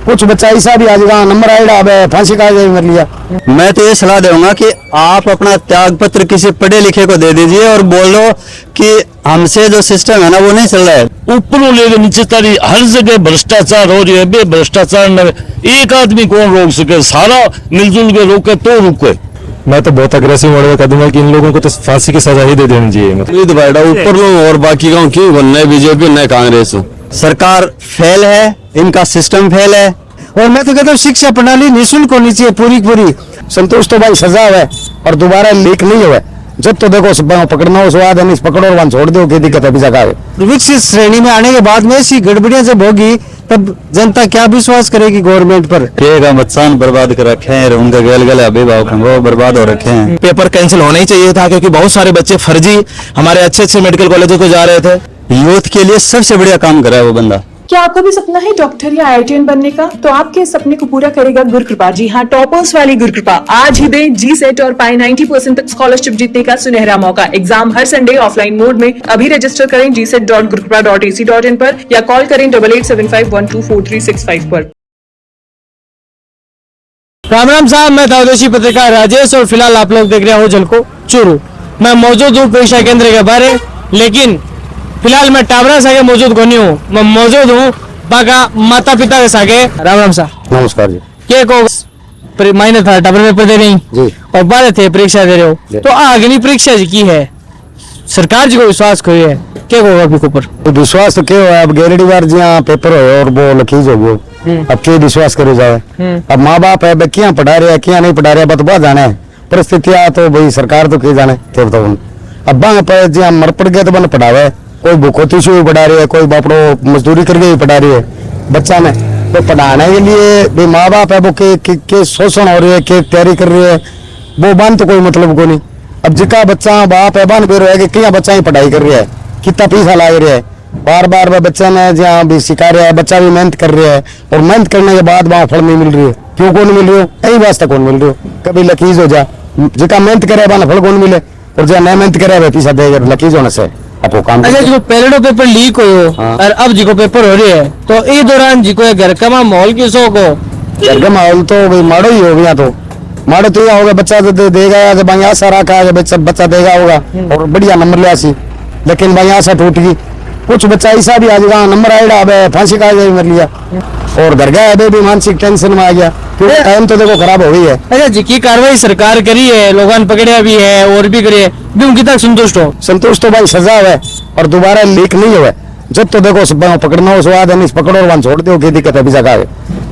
कुछ बच्चा ऐसा भी आज नंबर आएगा, अब फांसी का मर लिया। मैं तो ये सलाह दूंगा कि आप अपना त्याग पत्र किसी पढ़े लिखे को दे दीजिए और बोलो कि हमसे जो सिस्टम है ना वो नहीं चल रहा है। ऊपरों लेकर नीचे तारी हर जगह भ्रष्टाचार हो रही है। बे भ्रष्टाचार न एक आदमी कौन रोक सके, सारा मिलजुल के रोके तो रुके। मैं तो बहुत अग्रेसिव मोड में कदम है कि इन लोगों को तो फांसी की सजा ही दे देनी चाहिए। मतलब ऊपर लोग और बाकी गाँव की नए बीजेपी नए कांग्रेस सरकार फेल है, इनका सिस्टम फेल है। और मैं तो कहता हूँ शिक्षा प्रणाली निःशुल्क होनी चाहिए पूरी पूरी। संतोष तो भाई सजा है और दोबारा लीक नहीं हुआ। जब तो देखो पकड़ना हो स्वाद है, पकड़ो और वहां छोड़ दो, क्या दिक्कत है जगह है। विकसित श्रेणी में आने के बाद में ऐसी गड़बड़ियां जब होगी तब जनता क्या विश्वास करेगी गवर्नमेंट पर। का बच्चान बर्बाद कर रखे हैं, उनका गल गल अभिभावक वो बर्बाद हो रखे हैं। पेपर कैंसिल होना ही चाहिए था क्योंकि बहुत सारे बच्चे फर्जी हमारे अच्छे अच्छे मेडिकल कॉलेजों को जा रहे थे। यूथ के लिए सबसे बढ़िया काम करा है वो बंदा। क्या आपका भी सपना है डॉक्टर या IITian बनने का? तो आपके सपने को पूरा करेगा गुरुकृपा। जी हाँ, टॉपर्स वाली गुरुकृपा। आज ही दें GSET और पाए 90% तक स्कॉलरशिप जीतने का सुनहरा मौका। एग्जाम हर संडे ऑफलाइन मोड में। अभी रजिस्टर करें gset.gurukrupa.ac.in पर या कॉल करें 8875124365 पर। राम राम साहब, मैं स्वदेशी पत्रकार राजेश और फिलहाल आप लोग देख रहे हो झलको चूरू। मैं मौजूद हूँ परीक्षा केंद्र के बारे, लेकिन फिलहाल मैं टाबरा सागे मौजूद नहीं हूँ। मैं मौजूद हूँ बाका माता पिता के सागे। राम राम साहब। नमस्कार जी। के को मायने था टाबरा में पढ़े नहीं जी और बारे थे परीक्षा दे रहे हो तो अग्नि परीक्षा जी की है सरकार जी को विश्वास करिए है क्या होगा अभी ऊपर तो विश्वास तो क्या है। अब गेरड़ी बार जहाँ पेपर हो और वो लखीज हो गयो, अब क्या विश्वास करे जाए। अब माँ बाप है क्या पढ़ा रहे हैं क्या नहीं पढ़ा रहे बतवा जाने परिस्थितियां तो भाई सरकार तो क्या जाने। तो अब पर जहाँ मर पड़ गए तो बन पढ़ावे, कोई भूखोती से भी पढ़ा रही है, कोई बापड़ो मजदूरी करके भी पढ़ा रही है बच्चा ने। तो पढ़ाने के लिए भी माँ बाप है वो के शोषण हो रही है, के तैयारी कर रही है, वो बन तो कोई मतलब को नहीं। अब जिका बच्चा बाप है बन बेरो है कि क्या बच्चा ही पढ़ाई कर रहा है, कितना पैसा लाग रहा है, बार बार वह बच्चा ने जहाँ भी सिखा रहा है, बच्चा भी मेहनत कर रहा है और मेहनत करने के बाद वहाँ फल नहीं मिल रही है। क्यों कौन मिल रही हो? यही वास्ते कौन मिल रही हो। कभी लकीज हो जा, जिका मेहनत करे वहाँ फल कौन मिले और जहाँ नहीं मेहनत करे पैसा देगा लकीज होने से। अच्छा जी, पहले पेपर लीक हो और अब जी को पेपर हो रही है तो इस दौरान जी को घर का माहौल किसो को? घर का माहौल तो भाई माड़ो ही हो गया। तो माड़ो तो यह होगा बच्चा तो देगा जब भाई आशा रखा है बच्चा देगा होगा और बढ़िया नंबर ले आसी, लेकिन भाई आशा टूट गई। कुछ बच्चा ऐसा भी आज नंबर आएगा अब फांसी का मर लिया और घर गया अभी भी मानसिक टेंशन में आ गया क्योंकि टाइम तो देखो खराब हो गई है। अच्छा जी, की कार्रवाई सरकार करी है, लोगों ने पकड़िया भी है और भी करी है, भी उनकी तक संतुष्ट हो? संतुष्ट तो भाई सजा है और दोबारा लीक नहीं हुआ। जब तो देखो पकड़ना हो स्वाद है, पकड़ो और वहां छोड़ दो, क्या दिक्कत है जगह है।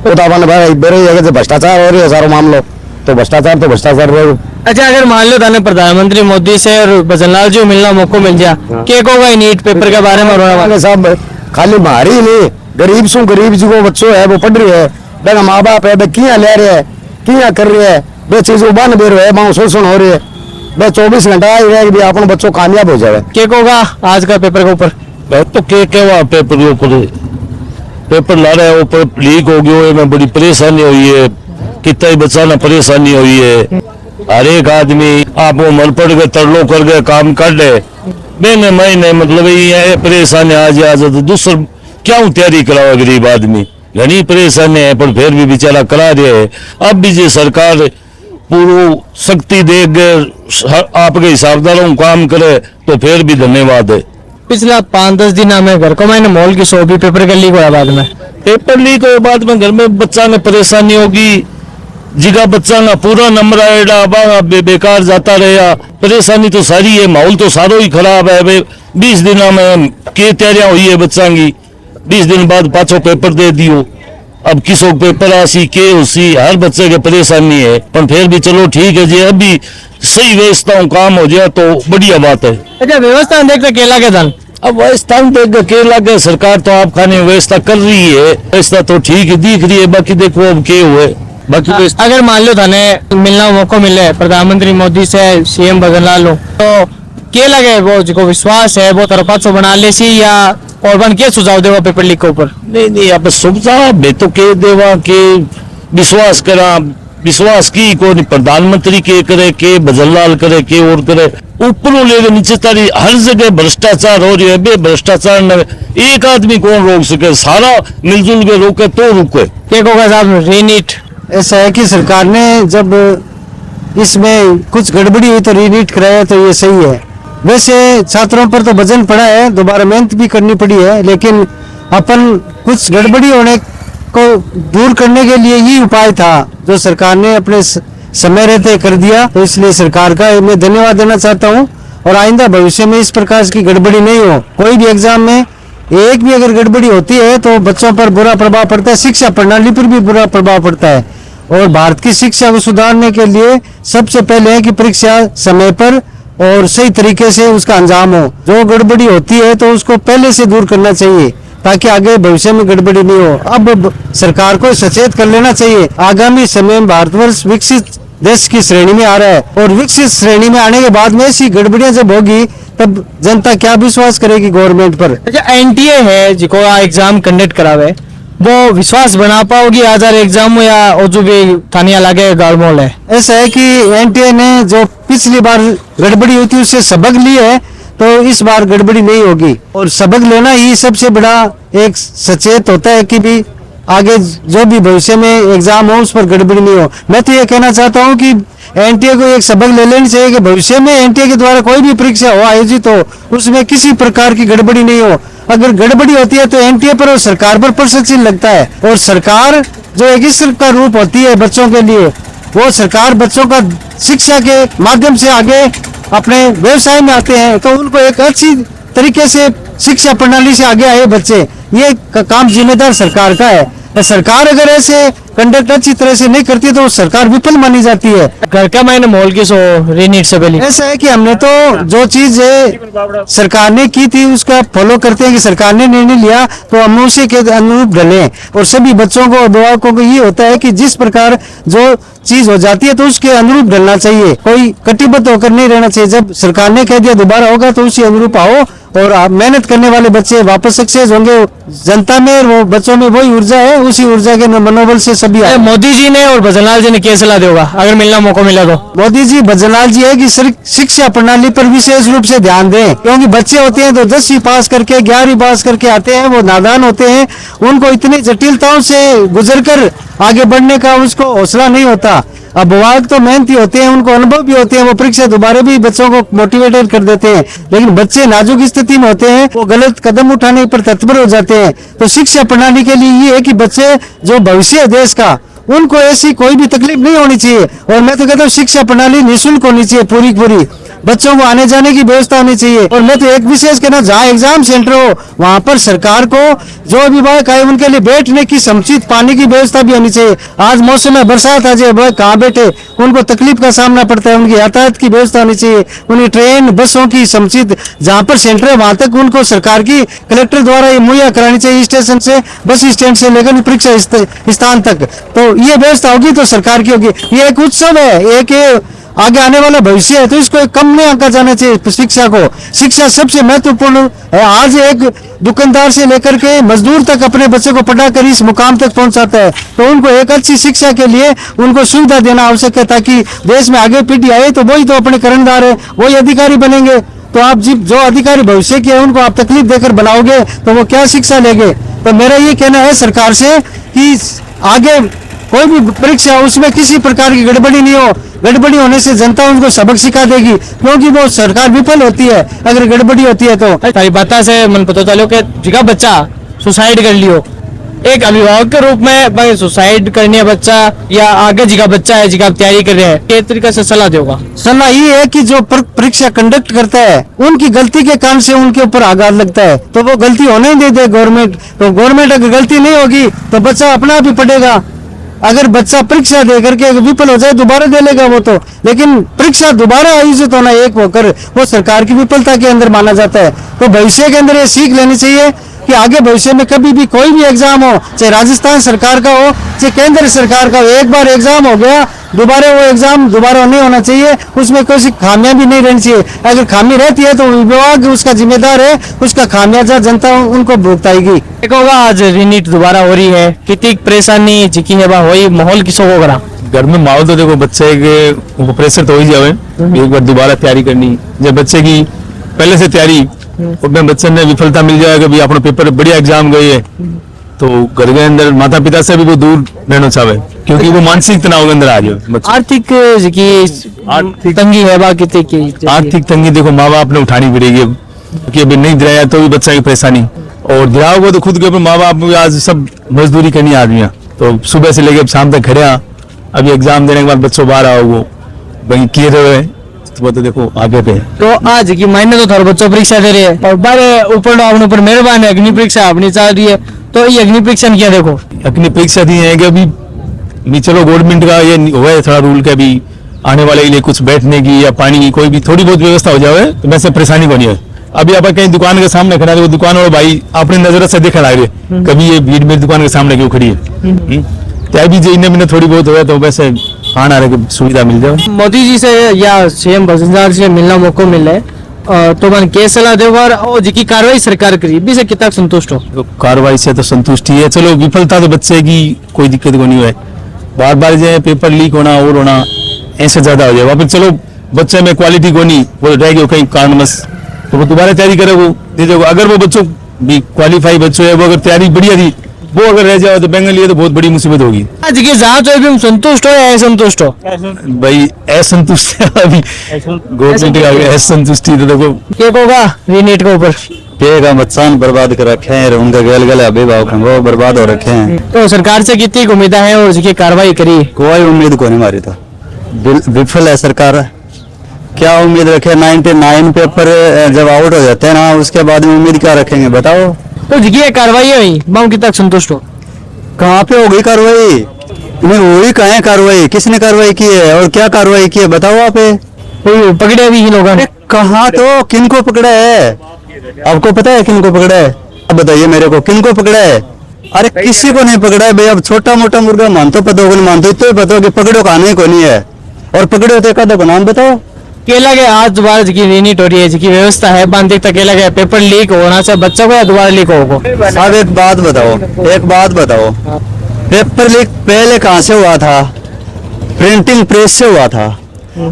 तो भाई बेरोजगारी भ्रष्टाचार हो रही है सारा मामलो, तो भ्रष्टाचार रहे। अच्छा, अगर मान लो थाने प्रधानमंत्री मोदी से और भजनलाल जी मिलना मौका मिल जाए क्या कहोगा नीट पेपर के बारे में? साहब खाली मारी नहीं, गरीब सु गरीब जी को बच्चों है वो पढ़ रही है, बेगा माँ बाप है क्या ले रहे है क्या कर रही है, बे चीज बन बेर है वहाँ शोषण हो रही है, बे 24 घंटा भी अपन बच्चों कामयाब हो जाए। क्या कहोगा आज का पेपर के ऊपर? तो क्या पेपर के ऊपर पेपर ला रहे हैं ऊपर लीक हो गया है, बड़ी परेशानी हुई है, कितना ही बच्चा परेशानी हुई है। हर एक आदमी आपको मन पड़ गए तरलो कर गए काम कर ले मैंने महीने मतलब ये परेशानी आज तो दूसर क्या तैयारी करावा गरीब आदमी घनी परेशानी है पर फिर भी बेचारा करा रहे है। अब भी जी सरकार पूरी शक्ति दे आपके हिसाबदारों काम करे तो फिर भी धन्यवाद है। पिछला 5-10 दिन में घर को मैंने मॉल की सो भी पेपर का लीक हुआ, बाद में पेपर लीक हुए बाद में घर में बच्चा ने परेशानी होगी, जिगा बच्चा ना पूरा नंबर आएगा बेकार जाता रहेगा, परेशानी तो सारी है, माहौल तो सारो ही खराब है। 20 दिन में के तैयारियां हुई है बच्चा की, 20 दिन बाद पाछो पेपर दे दियो, अब किसो पेपर आसी के उसी हर बच्चे के परेशानी है, पर फिर भी चलो ठीक है जी, अभी सही व्यवस्था काम हो जाए तो बढ़िया बात है। अच्छा, व्यवस्था देख के केला के धन अब व्यवस्था देख केला के सरकार तो आप खाने व्यवस्था कर रही है, व्यवस्था तो ठीक है दिख रही है, बाकी देखो अब क्या हुए। बाकी अगर मान लो थाने मिलना मौका मिले प्रधानमंत्री मोदी से CM भजनलाल तो क्या लगे वो जो विश्वास है वो तरफा से बना ले सी या और बन के सुझाव देवा पेपर लीक के ऊपर? नहीं अब सुझाव मैं तो के देवा के विश्वास करा, विश्वास की को प्रधानमंत्री के करे के भजनलाल करे के और करे, ऊपरों लेकर नीचे तारी हर जगह भ्रष्टाचार हो रही है। बे भ्रष्टाचार न एक आदमी कौन रोक सके, सारा मिलजुल के रोके तो रुके। क्या होगा साहब रीनीट? ऐसा है कि सरकार ने जब इसमें कुछ गड़बड़ी हुई तो रीनीट कराया तो ये सही है। वैसे छात्रों पर तो वजन पड़ा है, दोबारा मेहनत भी करनी पड़ी है, लेकिन अपन कुछ गड़बड़ी होने को दूर करने के लिए ही उपाय था जो सरकार ने अपने समय रहते कर दिया। तो इसलिए सरकार का मैं धन्यवाद देना चाहता हूँ और आइंदा भविष्य में इस प्रकार की गड़बड़ी नहीं हो। कोई भी एग्जाम में एक भी अगर गड़बड़ी होती है तो बच्चों पर बुरा प्रभाव पड़ता है, शिक्षा प्रणाली पर भी बुरा प्रभाव पड़ता है। और भारत की शिक्षा को सुधारने के लिए सबसे पहले है कि परीक्षा समय पर और सही तरीके से उसका अंजाम हो। जो गड़बड़ी होती है तो उसको पहले से दूर करना चाहिए ताकि आगे भविष्य में गड़बड़ी नहीं हो। अब सरकार को सचेत कर लेना चाहिए। आगामी समय में भारतवर्ष विकसित देश की श्रेणी में आ रहा है और विकसित श्रेणी में आने के बाद में ऐसी गड़बड़ियां जब होगी तब जनता क्या विश्वास करेगी गवर्नमेंट पर। अच्छा, एनटीए है जिको एग्जाम कंडक्ट करावे, वो विश्वास बना पाओगी हजार एग्जाम में या वो जो भी थानिया लागे गाड़मोल है? ऐसा है कि एनटीए ने जो पिछली बार गड़बड़ी हुई थी उससे सबक लिए है तो इस बार गड़बड़ी नहीं होगी। और सबक लेना ही सबसे बड़ा एक सचेत होता है कि भी आगे जो भी भविष्य में एग्जाम हो उस पर गड़बड़ी नहीं हो। मैं तो ये कहना चाहता हूँ कि एनटीए को एक सबक ले लेनी चाहिए कि भविष्य में एनटीए के द्वारा कोई भी परीक्षा हो आयोजित हो उसमें किसी प्रकार की गड़बड़ी नहीं हो। अगर गड़बड़ी होती है तो एनटीए पर और सरकार पर प्रश्न चिन्ह लगता है। और सरकार जो एक ईश्वर का रूप होती है बच्चों के लिए, वो सरकार बच्चों का शिक्षा के माध्यम से आगे अपने व्यवसाय में आते हैं तो उनको एक अच्छी तरीके से शिक्षा प्रणाली से आगे आए बच्चे, ये काम जिम्मेदार सरकार का है। सरकार अगर ऐसे कंडक्ट अच्छी तरह से नहीं करती तो सरकार विफल मानी जाती है। घर का मैंने मोल की सो रीनीट से पहले ऐसा है कि हमने तो जो चीज सरकार ने की थी उसका फॉलो करते हैं कि सरकार ने निर्णय लिया तो हम उसी के अनुरूप ढले। और सभी बच्चों को अभिभावकों को ये होता है कि जिस प्रकार जो चीज हो जाती है तो उसके अनुरूप ढलना चाहिए, कोई कटिबद्ध होकर नहीं रहना चाहिए। जब सरकार ने कह दिया दोबारा होगा तो उसी अनुरूप आओ और आप मेहनत करने वाले बच्चे वापस सक्सेस होंगे। जनता में और वो बच्चों में वही ऊर्जा है, उसी ऊर्जा के मनोबल से सभी आए। मोदी जी ने और भजनलाल जी ने क्या सलाह देगा अगर मिलना मौका मिला तो? मोदी जी भजनलाल जी है कि शिक्षा प्रणाली पर विशेष रूप से ध्यान दें, क्योंकि बच्चे होते हैं तो 10वीं पास करके 11वीं पास करके आते हैं, वो नादान होते हैं, उनको इतनी जटिलताओं से गुजरकर आगे बढ़ने का उसको हौसला नहीं होता। अभिभावक तो मेहनती होते हैं, उनको अनुभव भी होते हैं, वो परीक्षा दोबारा भी बच्चों को मोटिवेटेड कर देते हैं, लेकिन बच्चे नाजुक स्थिति में होते हैं, वो गलत कदम उठाने पर तत्पर हो जाते हैं। तो शिक्षा प्रणाली के लिए ये है कि बच्चे जो भविष्य है देश का, उनको ऐसी कोई भी तकलीफ नहीं होनी चाहिए। और मैं तो कहता हूँ शिक्षा प्रणाली निःशुल्क होनी चाहिए, पूरी पूरी बच्चों को आने जाने की व्यवस्था होनी चाहिए। और मैं तो एक विशेष कहना, जहाँ एग्जाम सेंटर हो वहां पर सरकार को जो अभिभावक आए उनके लिए बैठने की समुचित पानी की व्यवस्था भी होनी चाहिए। आज मौसम में बरसात आ जाए, वह कहाँ बैठे, उनको तकलीफ का सामना पड़ता है, उनकी यातायात की व्यवस्था होनी चाहिए, उनकी ट्रेन बसों की समुचित जहाँ पर सेंटर है वहां तक उनको सरकार की कलेक्टर द्वारा ये मुहैया करानी चाहिए, स्टेशन से बस स्टैंड से लेकर परीक्षा स्थान तक। तो ये व्यवस्था होगी तो सरकार की होगी। ये एक उत्सव है, एक आगे आने वाला भविष्य है, तो इसको कम नहीं आंका जाना चाहिए। शिक्षा को, शिक्षा सबसे महत्वपूर्ण है। आज एक दुकानदार से लेकर के मजदूर तक अपने बच्चे को पढ़ाकर इस मुकाम तक पहुंचाता है, तो उनको एक अच्छी शिक्षा के लिए उनको सुविधा देना आवश्यक है, ताकि देश में आगे पीढ़ी आए तो वही तो अपने कर्णधार है, वही अधिकारी बनेंगे। तो आप जो अधिकारी भविष्य के हैं उनको आप तकलीफ देकर बनाओगे तो वो क्या शिक्षा लेंगे। तो मेरा ये कहना है सरकार से कि आगे कोई भी परीक्षा हो उसमें किसी प्रकार की गड़बड़ी नहीं हो। गड़बड़ी होने से जनता उनको सबक सिखा देगी, क्योंकि वो सरकार विफल होती है अगर गड़बड़ी होती है। तो तारी बात से मन पता चलो कि जिका बच्चा सुसाइड कर लियो, एक अभिभावक के रूप में भाई सुसाइड करने बच्चा या आगे जिका बच्चा है जिका तैयारी कर रहे हैं, किस तरीके से सलाह दोगा? सलाह ये है कि जो परीक्षा कंडक्ट करता है उनकी गलती के कारण से उनके ऊपर आघात लगता है, तो वो गलती होने नहीं दे गवर्नमेंट। तो गवर्नमेंट अगर गलती नहीं होगी तो बच्चा अपना आप ही पढ़ेगा। अगर बच्चा परीक्षा दे करके विफल हो जाए दोबारा दे लेगा वो तो, लेकिन परीक्षा दोबारा आयोजित होना एक होकर वो सरकार की विफलता के अंदर माना जाता है। तो भविष्य के अंदर ये सीख लेनी चाहिए कि आगे भविष्य में कभी भी कोई भी एग्जाम हो, चाहे राजस्थान सरकार का हो चाहे केंद्र सरकार का हो, एक बार एग्जाम हो गया दोबारा वो एग्जाम दोबारा नहीं होना चाहिए, उसमें कोई खामियां भी नहीं रहनी चाहिए। अगर खामी रहती है तो विभाग उसका जिम्मेदार है, उसका खामियाजा जनता उनको भुगताएगी। एक होगा आज रीनीट दोबारा हो रही है, कितनी परेशानी जिकी है हुई माहौल किसो को करा? घर में माहौल तो देखो बच्चे के उनको प्रेशर तो हो ही जावे, एक बार दोबारा तैयारी करनी। जब बच्चे की पहले से तैयारी उसमें बच्चे ने विफलता मिल जाएगा भी अपना पेपर बढ़िया एग्जाम गई है, तो घर के अंदर माता पिता से भी वो दूर रहना चाहे, क्योंकि वो मानसिक तनाव के अंदर आ जाए। आर्थिक की तंगी है, बाकी की आर्थिक तंगी देखो माँ बाप ने उठानी पड़ेगी, क्योंकि अभी नहीं दिलाया तो भी बच्चा की परेशानी, और दिलाओगे तो खुद के ऊपर। माँ बाप आज सब मजदूरी करनी आदमी, तो सुबह से लेकर शाम तक खड़े, अभी एग्जाम देने के बाद बच्चों बाहर आओगे भाई किए रहे, तो वो तो देखो आगे पे। तो आज की महीने तो थारे बच्चों परीक्षा दे रहे हैं और बारे ऊपर अपने ऊपर मेहरबान है, अग्नि परीक्षा अपनी चल रही है, तो ये अग्नि परीक्षा क्या देखो अग्नि परीक्षा दी है कि अभी चलो गवर्नमेंट का ये हुआ है थोड़ा रूल का, भी आने वाले के लिए कुछ बैठने की या पानी की कोई भी थोड़ी बहुत व्यवस्था हो जाए तो वैसे परेशानी बनी है। अभी आप कहीं दुकान के सामने खड़ा है, वो दुकान वाला भाई अपनी नजर से देखा लग रही है, कभी ये भीड़ मेरी दुकान के सामने क्यों खड़ी है, क्या भी जो इन्हें थोड़ी बहुत हुआ तो वैसे आने आने की सुविधा मिल जाए। मोदी जी से या सीएम भजनलाल से मिलना मौका मिले तो मन के सलाह दे और जी की कार्रवाई सरकार करी भी से कितना संतुष्ट हो? तो कार्रवाई से तो संतुष्टि है, चलो विफलता तो बच्चे की कोई दिक्कत को नहीं है, बार बार जो पेपर लीक होना और होना ऐसे ज्यादा हो जाए, वापस चलो बच्चे में क्वालिटी को नहीं वो रह गई कहीं कारणवश, तो वो दोबारा तैयारी करे, वो दे देगा। अगर वो बच्चों भी क्वालिफाई बच्चों है, वो अगर तैयारी बढ़िया थी वो अगर रह जाओ तो बेंगल लिए तो बहुत बड़ी मुसीबत होगी। आज की जहाँ तो अभी संतुष्ट हो या असंतुष्ट हो? भाई असंतुष्ट है अभी गवर्नमेंट का, असंतुष्टि तो देखो क्या होगा रीनीट के ऊपर पे का बच्चा बर्बाद कर रखे हैं, उनका गल गल अभिभावक हैं वो बर्बाद हो रखे हैं। तो सरकार से कितनी उम्मीद है और जी की कार्रवाई करी? कोई उम्मीद को नहीं मारी, तो विफल है सरकार। क्या उम्मीद रखे? 99 पेपर जब आउट हो जाते हैं ना उसके बाद में उम्मीद क्या रखेंगे बताओ? तो जी की कार्रवाई हुई बाम कितना संतुष्ट हो? कहाँ पे होगी कार्रवाई? नहीं हुई कहाँ है कार्रवाई? किसने कार्रवाई की है और क्या कार्रवाई की है बताओ आप? पकड़े भी लोगों ने कहाँ, तो किनको पकड़ा है? आपको पता है किनको पकड़ा है? अब बताइए मेरे को किनको पकड़ा है? अरे किसी को नहीं पकड़ा है भाई। अब छोटा मोटा मुर्गा मानतो पता होगा, नहीं मानतो इतना पता हो कि पकड़ो खाने को नहीं है, और पकड़े होते कदा को नाम बताओ? केला के आज दोबारा जी की रीनीट हो रही है, जी की व्यवस्था है बांध देखता केला के पेपर लीक होना से बच्चों को या दोबारा लीक होगा? अब एक बात बताओ, पेपर लीक पहले कहाँ से हुआ था? प्रिंटिंग प्रेस से हुआ था।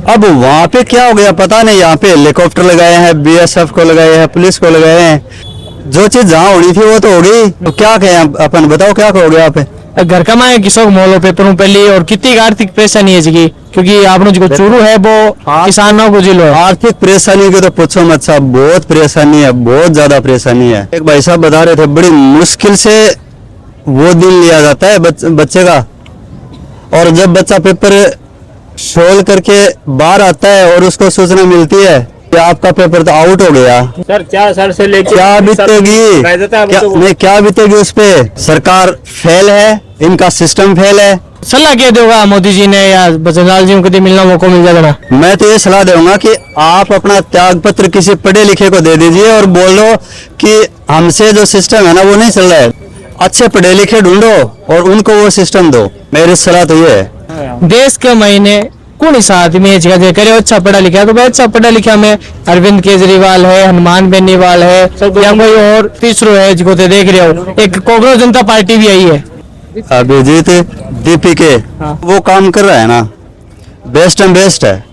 अब वहाँ पे क्या हो गया पता नहीं, यहाँ पे हेलीकॉप्टर लगाए हैं, बीएसएफ को लगाए हैं, पुलिस को लगाए हैं, जो चीज जहाँ होनी थी वो तो हो गई, तो क्या कहें अपन बताओ क्या कहोगे आप? घर का माए किसको मोलो पेपरों पहले और कितनी आर्थिक परेशानी है जी, क्योंकि आपने जो चूरू है वो किसानों को जिलो आर्थिक परेशानी की तो पूछो मत साहब, बहुत परेशानी है, बहुत ज्यादा परेशानी है। एक भाई साहब बता रहे थे बड़ी मुश्किल से वो दिन लिया जाता है बच्चे का, और जब बच्चा पेपर सोल्व करके बाहर आता है और उसको सूचना मिलती है कि आपका पेपर तो आउट हो गया, सर 4 साल से लेकर क्या बीतेगी? क्या बीतेगी उस पे? सरकार फेल है, इनका सिस्टम फेल है। सलाह क्या दोगा मोदी जी ने या भजनलाल जी को कभी मिलना मौका मिल जाएगा? मैं तो ये सलाह दूंगा कि आप अपना त्याग पत्र किसी पढ़े लिखे को दे दीजिए और बोलो कि हमसे जो सिस्टम है ना वो नहीं चल रहा है, अच्छे पढ़े लिखे ढूंढो और उनको वो सिस्टम दो। मेरी सलाह तो ये है। देश के महीने कौन सा आदमी है जिसका करे अच्छा पढ़ा लिखा, तो भाई अच्छा पढ़ा लिखा में अरविंद केजरीवाल है, हनुमान बेनीवाल है या कोई और तीसरो है जिसको तो देख रहे हो, एक कांग्रेस जनता पार्टी भी आई है अभिजीत दीपिके, वो काम कर रहा है ना, बेस्ट एंड बेस्ट है,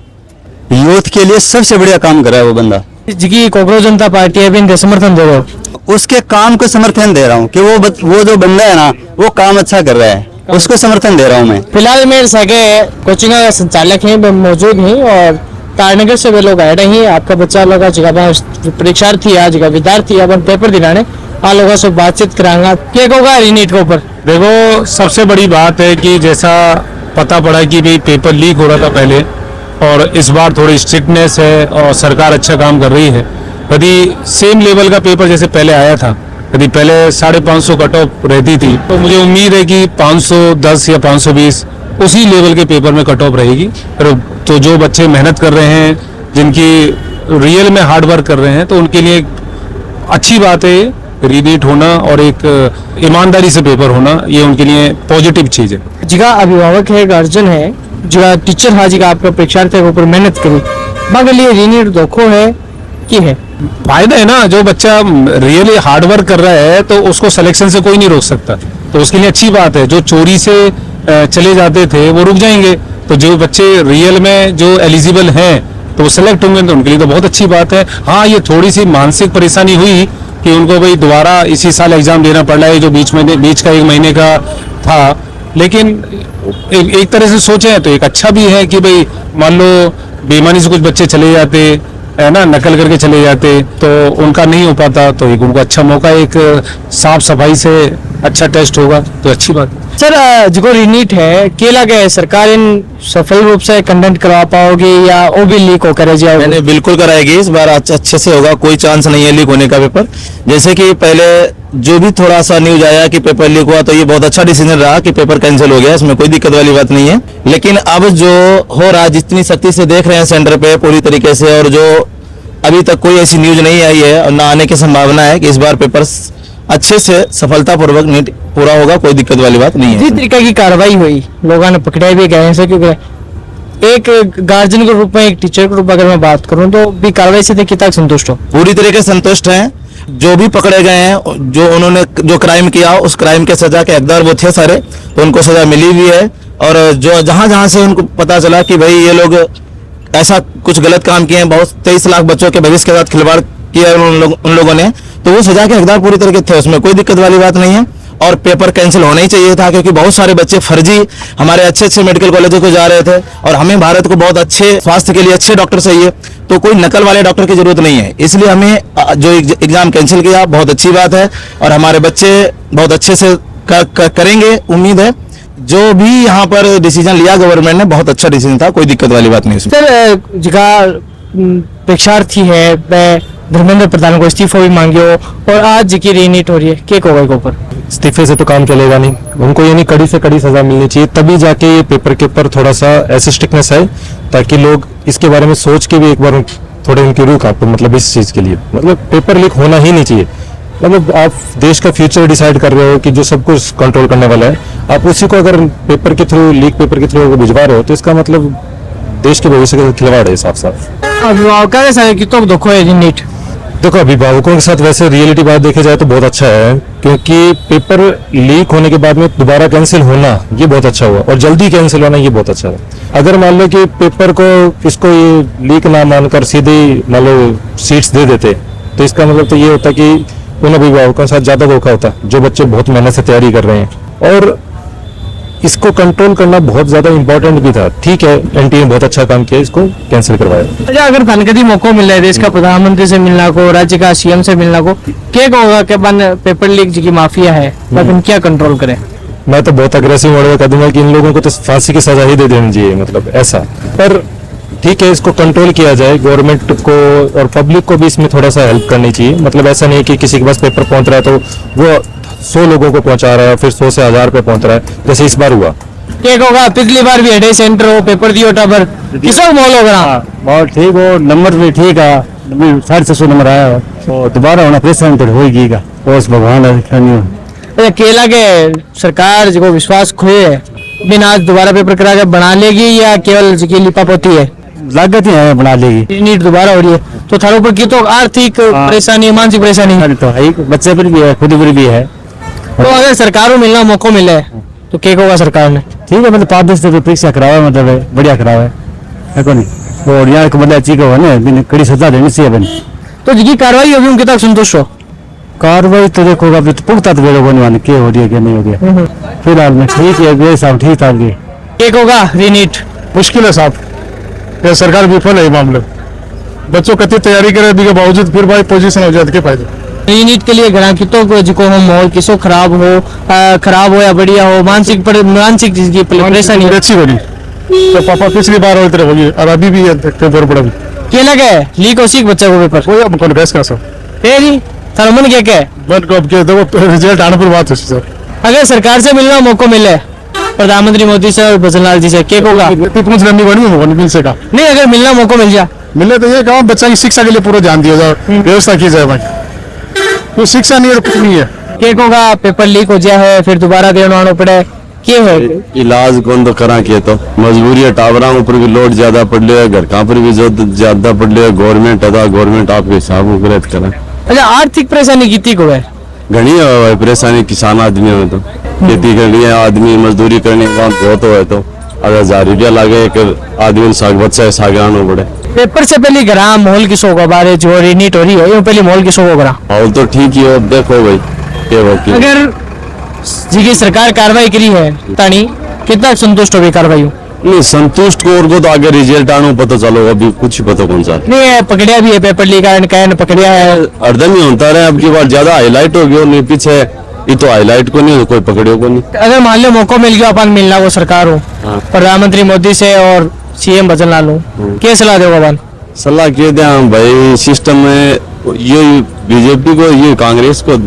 यूथ के लिए सबसे बढ़िया काम कर रहा है वो बंदा। जिसकी कांग्रेस जनता पार्टी है भी समर्थन दे रहे हो? उसके काम को समर्थन दे रहा हूँ कि वो जो बंदा है ना वो काम अच्छा कर रहा है, उसको समर्थन दे रहा हूँ मैं। फिलहाल मेरे सगे कोचिंग का संचालक हैं मौजूद हैं और तारनगर से वे लोग आए रहे हैं। आपका बच्चा लोग जगह परीक्षार्थी आज जगह विद्यार्थी अपन पेपर दिलाने आ लोगों से बातचीत करांगा क्या होगा रीनीट के ऊपर। देखो सबसे बड़ी बात है कि जैसा पता पड़ा कि भाई पेपर लीक हो रहा था पहले, और इस बार थोड़ी स्ट्रिक्टनेस है और सरकार अच्छा काम कर रही है। यदि सेम लेवल का पेपर जैसे पहले आया था, यदि पहले 550 कट ऑफ रहती थी, तो मुझे उम्मीद है कि 510 या 520 उसी लेवल के पेपर में कट ऑफ रहेगी। तो जो बच्चे मेहनत कर रहे हैं, जिनकी रियल में हार्ड वर्क कर रहे हैं, तो उनके लिए अच्छी बात है रीनीट होना और एक ईमानदारी से पेपर होना, ये उनके लिए पॉजिटिव चीज़ है। जिका अभिभावक है, गार्जियन है, जिका टीचर है, जिका आपका परीक्षार्थी के ऊपर मेहनत करी मगर लिए रीनीट धोखो है कि है फायदा है ना। जो बच्चा रियली हार्ड वर्क कर रहा है तो उसको सिलेक्शन से कोई नहीं रोक सकता, तो उसके लिए अच्छी बात है। जो चोरी से चले जाते थे वो रुक जाएंगे। तो जो बच्चे रियल में जो एलिजिबल हैं तो वो सेलेक्ट होंगे, तो उनके लिए तो बहुत अच्छी बात है। हाँ, ये थोड़ी सी मानसिक परेशानी हुई कि उनको भाई दोबारा इसी साल एग्जाम देना पड़ रहा है, जो बीच का 1 महीने का था। लेकिन एक तरह से सोचें तो एक अच्छा भी है कि भाई मान लो बेईमानी से कुछ बच्चे चले जाते है ना, नकल करके चले जाते तो उनका नहीं हो पाता, तो एक उनको अच्छा मौका, एक साफ सफाई से अच्छा टेस्ट होगा तो अच्छी बात है। सर जो रीनीट है क्या लगे है सरकार इन सफल रूप से कंडक्ट करवा पाओगे या वो भी लीक होकर रह जाएगा? मैंने बिल्कुल कराएगी, इस बार अच्छे से होगा, कोई चांस नहीं है लीक होने का पेपर। जैसे कि पहले जो भी थोड़ा सा न्यूज आया कि पेपर लीक हुआ तो ये बहुत अच्छा डिसीजन रहा कि पेपर कैंसिल हो गया, इसमें कोई दिक्कत वाली बात नहीं है। लेकिन अब जो हो रहा है, जितनी सख्ती से देख रहे हैं सेंटर पे पूरी तरीके से, और जो अभी तक कोई ऐसी न्यूज नहीं आई है और ना आने की संभावना है कि इस बार पेपर अच्छे से सफलतापूर्वक नीट पूरा होगा, कोई दिक्कत वाली बात नहीं है। जिस तरीके की कार्रवाई हुई, लोगों ने पकड़े भी गए हैं, क्योंकि एक गार्जियन के रूप में, एक टीचर के रूप में अगर मैं बात करूं तो भी कार्रवाई से कितना संतुष्ट हो? पूरी तरीके से संतुष्ट हैं। जो भी पकड़े गए हैं, जो उन्होंने जो क्राइम किया उस क्राइम के सजा के हकदार वो थे सारे, तो उनको सजा मिली हुई है। और जो जहां से उनको पता चला कि भाई ये लोग ऐसा कुछ गलत काम किए हैं, बहुत 23 लाख बच्चों के भविष्य के साथ खिलवाड़ किया उन लोगों ने, तो वो सजा के हकदार पूरी तरीके थे, उसमें कोई दिक्कत वाली बात नहीं है। और पेपर कैंसिल होना ही चाहिए था, क्योंकि बहुत सारे बच्चे फर्जी हमारे अच्छे मेडिकल कॉलेजों को जा रहे थे, और हमें भारत को बहुत अच्छे स्वास्थ्य के लिए अच्छे डॉक्टर चाहिए, तो कोई नकल वाले डॉक्टर की जरूरत नहीं है। इसलिए हमें जो एग्जाम कैंसिल किया बहुत अच्छी बात है, और हमारे बच्चे बहुत अच्छे से करेंगे, उम्मीद है। जो भी यहाँ पर डिसीजन लिया गवर्नमेंट ने बहुत अच्छा डिसीजन था, कोई दिक्कत वाली बात नहीं इसमें। सर जगह परीक्षार्थी है, धर्मेंद्र प्रधान को इस्तीफा भी मांगे हो और आज की रीनीट हो रही है, क्या होगा इसके ऊपर? इस्तीफे से तो काम चलेगा नहीं, उनको ये नहीं कड़ी से कड़ी सजा मिलनी चाहिए, तभी जाके ये पेपर के ऊपर थोड़ा सा ऐसे स्ट्रिक्टनेस आए ताकि लोग इसके बारे में सोच के भी एक बार थोड़े उनकी रूह कांपे। मतलब इस चीज के लिए मतलब पेपर लीक होना ही नहीं चाहिए। मतलब आप देश का फ्यूचर डिसाइड कर रहे हो कि जो सब कुछ कंट्रोल करने वाला है, आप उसी को अगर पेपर के थ्रू, लीक पेपर के थ्रू भिजवा रहे हो तो इसका मतलब देश के भविष्य के खिलवाड़ है साफ साफ। अभिभावक कितना दुख है नीट? देखो, अभिभावकों के साथ वैसे रियलिटी बात देखी जाए तो बहुत अच्छा है, क्योंकि पेपर लीक होने के बाद में दोबारा कैंसिल होना ये बहुत अच्छा हुआ, और जल्दी कैंसिल होना ये बहुत अच्छा है। अगर मान लो कि पेपर को इसको ये लीक ना मानकर सीधे मान लो सीट्स दे देते तो इसका मतलब तो ये होता कि उन अभिभावकों के साथ ज्यादा धोखा होता, जो बच्चे बहुत मेहनत से तैयारी कर रहे हैं। और इसको कंट्रोल करना बहुत ज्यादा इंपॉर्टेंट भी था। ठीक है, एनटीए ने बहुत अच्छा काम किया, इसको कैंसिल करवाया। अच्छा, अगर धनगति मौका मिल रहा है देश का प्रधानमंत्री से मिलना को, राज्य का सीएम से मिलना को, क्या होगा कि पेपर लीक की माफिया है हम क्या कंट्रोल करें? मैं तो बहुत अग्रेसिव मोड में कह दूंगा कि इन लोगों को तो फांसी की सजा ही दे देनी चाहिए, मतलब ऐसा। पर ठीक है, इसको कंट्रोल किया जाए, गवर्नमेंट को और पब्लिक को भी इसमें थोड़ा सा हेल्प करनी चाहिए। मतलब ऐसा नहीं कि किसी के पास पेपर पहुंच रहा है तो वो 100 लोगों को पहुंचा रहा है, फिर 100 से 1000 पे पहुंच रहा है, जैसे इस बार हुआ। क्या होगा? पिछली बार भी हेडे सेंटर हो, पेपर दियो टाबर, किसको मॉल होगा? बहुत ठीक हो, नंबर भी ठीक है, 650 नंबर आया हो, तो दोबारा होना परेशान तो होगी का, बस भगवान है। केला के सरकार जो विश्वास खोए है, बिना आज दोबारा पेपर करा के बना लेगी या केवल लिपा पोती है? लागत ही है, बना लेगी। नीट दोबारा हो रही है तो थारों पर की तो आर्थिक परेशानी, मानसिक परेशानी तो है, बच्चे पर भी है, खुद पर भी है। तो अगर सरकार को मिलना मौका मिले तो क्या होगा सरकार ने? ठीक है, मतलब 5-10 तो परीक्षा करावा, मतलब बढ़िया करावा है को नहीं, और यहाँ को मतलब अच्छी को है, कड़ी सजा देनी चाहिए बन। तो जिसकी कार्रवाई होगी उनके तक संतुष्ट हो? कार्रवाई तो देखो अभी तो पुख्ता तो बेरो बने वाले क्या हो रही है क्या नहीं हो रही, फिलहाल में ठीक है, वे साहब ठीक था। क्या होगा रीनीट? मुश्किल है साहब, ये सरकार विफल है मामले। बच्चों कति तैयारी करे के बावजूद फिर भाई पोजीशन हो जाए के फायदे। रीनीट के लिए ग्राहकों को जिको हो माहौल किसो खराब हो या बढ़िया हो, मानसिक चीज की परेशानी अच्छी बनी तो पापा पिछली बार होते रहोगी और अभी भी पेपर पड़ा भी क्या लगे लीक हो सीख बच्चा को पेपर कोई अब कौन बहस का सब जी सर मन क्या क्या बट कब के देखो रिजल्ट आने पर बात है सर। अगर सरकार से मिलना मौका मिले प्रधानमंत्री मोदी से और भजनलाल जी से क्या होगा? कुछ लंबी बनी मिल सका नहीं, अगर मिलना मौका मिल जाए मिले तो ये कहा बच्चा की शिक्षा के लिए पूरा ध्यान दिया जाए, व्यवस्था की जाए भाई, तो शिक्षा नहीं है कुछ नहीं है। क्या होगा? पेपर लीक हो जाए है फिर दोबारा देना आना पड़े, क्या है? इलाज कौन तो करा के तो मजबूरी है, टावरा ऊपर भी लोड ज्यादा पड़ लिया, घर का पर भी ज्यादा पड़ लिया, गवर्नमेंट अदा गवर्नमेंट आपके हिसाब करा। अच्छा, आर्थिक परेशानी कितनी को है? घनी है परेशानी किसान आदमियों में तो खेती करनी है आदमी मजदूरी करने का बहुत हो तो अगर 1000 रुपया लागे एक आदमी साग बच्चा साग आना पड़े। पेपर से पहले करा माहौल किसो का बारे जो रीनीट हो रही है, पहले माहौल किसो को करा माहौल तो ठीक ही हो। अब देखो भाई क्या वकील अगर जी सरकार कार्रवाई करी है तानी कितना संतुष्ट हो गई कार्रवाई नहीं संतुष्ट को और को तो आगे रिजल्ट आना पता चलो अभी कुछ पता कौन सा नहीं है, पकड़िया भी है पेपर लीक कारण पकड़िया है अर्धन ही होता रहे। अब की बार ज्यादा हाईलाइट हो गया नहीं पीछे ये तो हाईलाइट को नहीं कोई पकड़ियो को नहीं। अगर मान लो मौका मिल गया अपन मिलना वो सरकार हो हाँ। प्रधानमंत्री मोदी से और सीएम भजन लाल हो क्या सलाह दोगे अपन? सलाह के दे हम भाई सिस्टम में ये बीजेपी को ये कांग्रेस को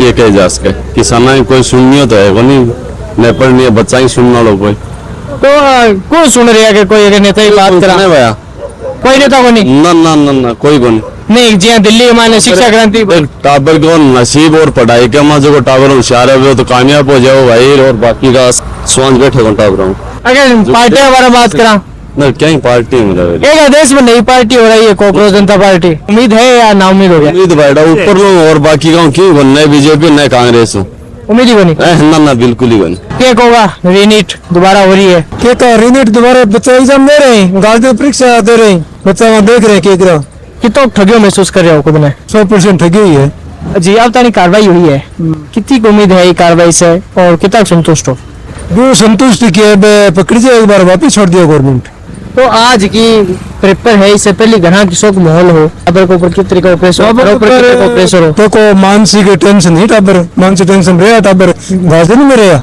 ये कहे जा सके किसान कोई सुनियो तो है वो नहीं न पढ़नी है बच्चा ही सुनना लो कोई तो कौन सुन रहा है कि कोई अगर नेता की बात करा नहीं भैया कोई नेता को नहीं ना ना ना ना कोई को नहीं जी दिल्ली में शिक्षा क्रांति नहीं टावर को नसीब और पढ़ाई के माँ जो टावर होशियार है वो तो कामयाब हो जाओ भाई और बाकी का स्वांस बैठे को टावर हूँ। अगर पार्टी हमारा बात करा ना क्या ही पार्टी मेरा एक देश में नई पार्टी हो रही है कॉकरोच जनता पार्टी उम्मीद है या ना उम्मीद हो गया? उम्मीद बैठा ऊपर लो और बाकी का क्यों नए बीजेपी नए कांग्रेस उम्मीद ही बनी ना ना बिल्कुल ही बनी क्या होगा रीनीट दोबारा हो रही है क्या कहा रीनीट दोबारा बच्चा एग्जाम दे रहे हैं गार्जियन परीक्षा दे रहे हैं बच्चा वहाँ देख रहे हैं क्या कितना ठगियो महसूस कर रहे हो खुद में? 100% ठगी हुई है जी अब तानी कार्रवाई हुई है कितनी उम्मीद है ये कार्रवाई से और कितना संतुष्ट हो? जो संतुष्ट किया पकड़ी जाए एक बार वापिस छोड़ दिया गवर्नमेंट। तो आज की पेपर है इससे पहले घना किसों को माहौल हो टाबर के ऊपर कितने का प्रेशर हो तो को मानसिक टेंशन नहीं टाबर मानसिक टेंशन रहा टाबर गार्जियन में रहा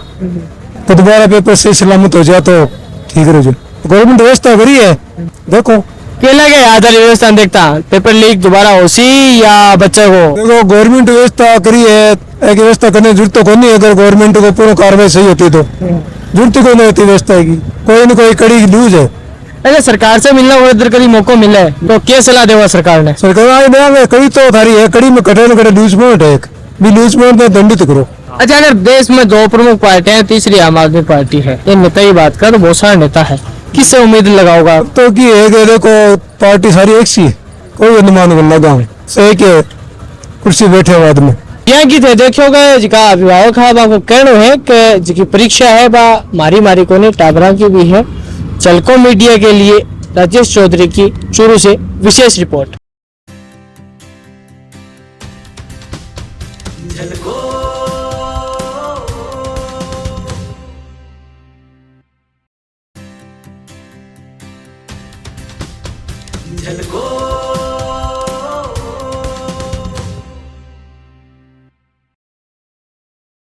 तो दोबारा पेपर सही सलामत हो जाए तो ठीक रह जाए। गवर्नमेंट व्यवस्था करी है देखो क्या लगे आधार व्यवस्था देखता पेपर लीक दोबारा हो सी या बच्चे को देखो गवर्नमेंट व्यवस्था करी है एक व्यवस्था करने की जरूरत तो कोई नहीं अगर गवर्नमेंट को पूर्ण कार्रवाई सही होती तो जरूरत कोई नहीं होती व्यवस्था की कोई न कोई कड़ी न्यूज है। अगर सरकार से मिलना और इधर कभी मौका मिला है तो क्या सलाह देगा सरकार ने? सरकार आज नया कड़ी तो थारी है कड़ी में कटे न कटे न्यूज पॉइंट है एक भी न्यूज पॉइंट में दंडित करो। अच्छा अगर देश में दो प्रमुख पार्टियां हैं तीसरी आम आदमी पार्टी है ये नेता की बात कर तो बहुत सारे नेता है किससे उम्मीद लगाओगा? तो की है कि देखो पार्टी सारी एक सी है कोई अनुमान कर लगा सही के कुर्सी बैठे हुए आदमी यहाँ की थे देखोगे जिका अभिभावक है आपको कहना है कि जिकी परीक्षा है बा मारी मारी को नहीं टाबरा की भी है। चलको मीडिया के लिए राजेश चौधरी की चूरू से विशेष रिपोर्ट। झलको